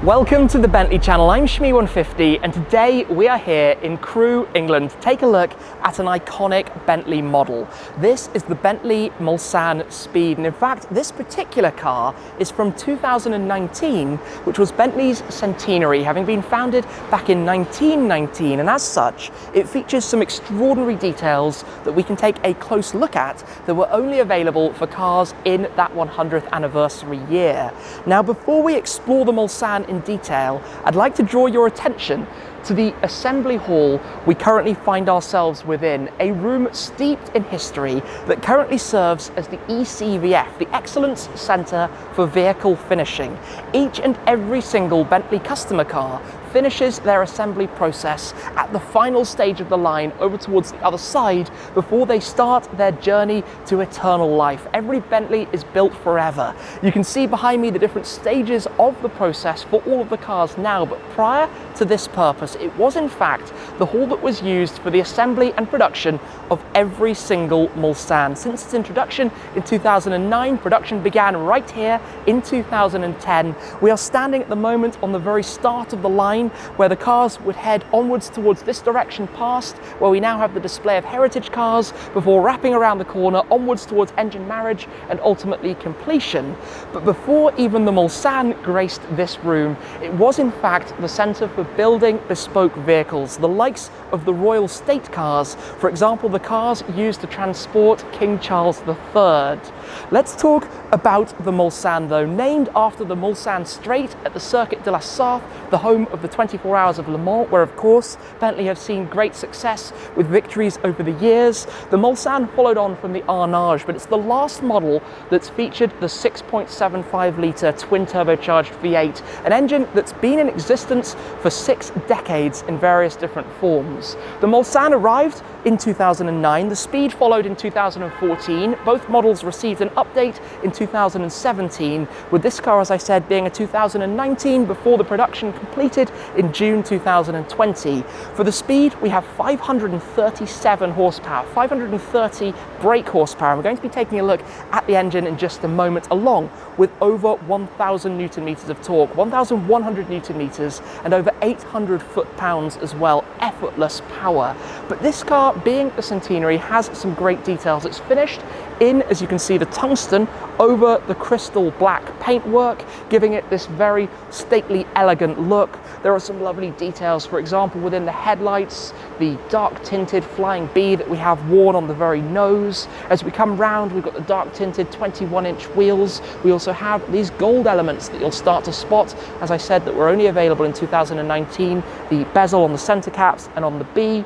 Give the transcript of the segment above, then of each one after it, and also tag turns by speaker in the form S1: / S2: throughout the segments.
S1: Welcome to the Bentley channel. I'm Shmee150 and today we are here in Crewe, England to take a look at an iconic Bentley model. This is the Bentley Mulsanne Speed, and in fact this particular car is from 2019, which was Bentley's centenary, having been founded back in 1919, and as such it features some extraordinary details that we can take a close look at that were only available for cars in that 100th anniversary year. Now, before we explore the Mulsanne in detail, I'd like to draw your attention to the assembly hall we currently find ourselves within, a room steeped in history that currently serves as the ECVF, the Excellence Centre for Vehicle Finishing. Each and every single Bentley customer car finishes their assembly process at the final stage of the line over towards the other side before they start their journey to eternal life. Every Bentley is built forever. You can see behind me the different stages of the process for all of the cars now, but prior to this purpose, it was in fact the hall that was used for the assembly and production of every single Mulsanne. Since its introduction in 2009, production began right here in 2010. We are standing at the moment on the very start of the line, where the cars would head onwards towards this direction past where we now have the display of heritage cars before wrapping around the corner onwards towards engine marriage and ultimately completion. But before even the Mulsanne graced this room, it was in fact the centre for building bespoke vehicles, the likes of the Royal State cars, for example the cars used to transport King Charles III. Let's talk about the Mulsanne though, named after the Mulsanne Straight at the Circuit de la Sarthe, the home of the 24 Hours of Le Mans, where of course Bentley have seen great success with victories over the years. The Mulsanne followed on from the Arnage, but it's the last model that's featured the 6.75 litre twin turbocharged V8, an engine that's been in existence for 6 decades in various different forms. The Mulsanne arrived in 2009, the Speed followed in 2014, both models received an update in 2017, with this car, as I said, being a 2019 before the production completed in June 2020. For the Speed, we have 537 horsepower, 530 brake horsepower. We're going to be taking a look at the engine in just a moment, along with over 1,000 Newton meters of torque, 1,100 Newton meters, and over 800 foot-pounds as well, effortless power. But this car, being the centenary, has some great details. It's finished in, as you can see, the tungsten over the crystal black paintwork, giving it this very stately, elegant look. There are some lovely details, for example, within the headlights, the dark tinted flying B that we have worn on the very nose. As we come round, we've got the dark tinted 21-inch wheels. We also have these gold elements that you'll start to spot, as I said, that were only available in 2019, the bezel on the center caps and on the B.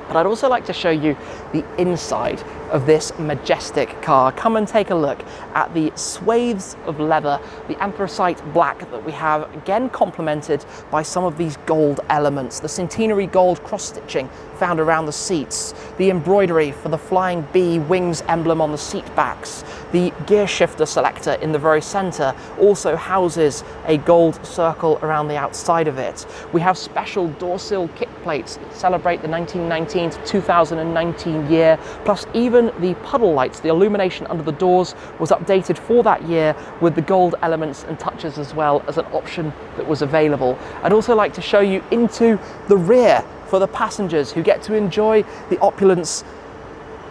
S1: But I'd also like to show you the inside of this majestic car. Come and take a look at the swathes of leather, the anthracite black that we have, again complemented by some of these gold elements, the centenary gold cross-stitching found around the seats, the embroidery for the flying B wings emblem on the seat backs, the gear shifter selector in the very center also houses a gold circle around the outside of it. We have special door sill kick plates that celebrate the 1919 to 2019 year, plus even the puddle lights, the illumination under the doors was updated for that year with the gold elements and touches as well as an option that was available. I'd also like to show you into the rear for the passengers who get to enjoy the opulence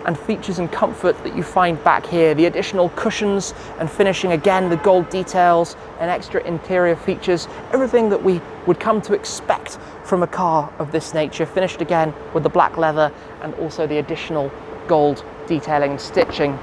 S1: and features and comfort that you find back here. The additional cushions and finishing, again the gold details and extra interior features, everything that we would come to expect from a car of this nature, finished again with the black leather and also the additional gold detailing and stitching.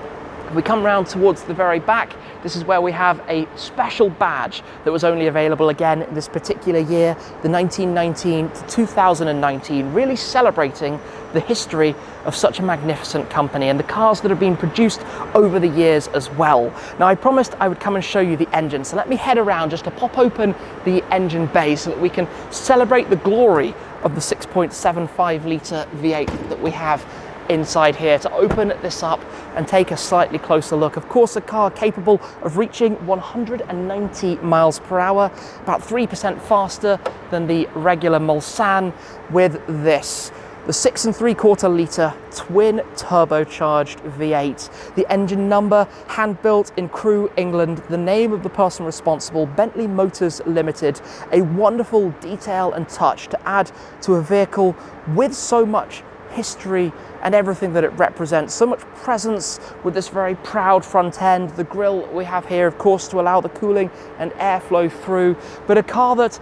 S1: If we come round towards the very back, this is where we have a special badge that was only available again in this particular year, the 1919 to 2019, really celebrating the history of such a magnificent company and the cars that have been produced over the years as well. Now, I promised I would come and show you the engine, so let me head around just to pop open the engine bay so that we can celebrate the glory of the 6.75 litre V8 that we have inside here. To open this up and take a slightly closer look, of course a car capable of reaching 190 miles per hour, about 3% faster than the regular Mulsanne, with this The 6.75 litre twin turbocharged V8. The engine number, hand built in Crewe, England. The name of the person responsible, Bentley Motors Limited. A wonderful detail and touch to add to a vehicle with so much history and everything that it represents. So much presence with this very proud front end. The grille we have here, of course, to allow the cooling and airflow through. But a car that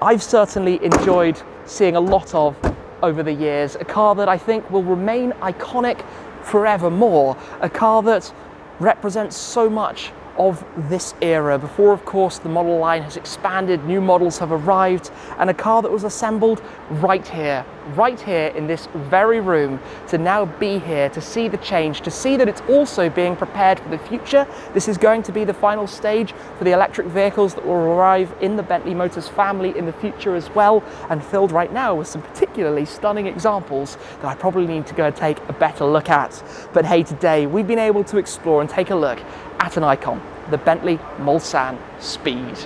S1: I've certainly enjoyed seeing a lot of over the years, a car that I think will remain iconic forevermore, a car that represents so much of this era. Before, of course, the model line has expanded, new models have arrived, and a car that was assembled right here in this very room, to now be here, to see the change, to see that it's also being prepared for the future. This is going to be the final stage for the electric vehicles that will arrive in the Bentley Motors family in the future as well, and filled right now with some particularly stunning examples that I probably need to go and take a better look at. But hey, today we've been able to explore and take a look at an icon, the Bentley Mulsanne Speed.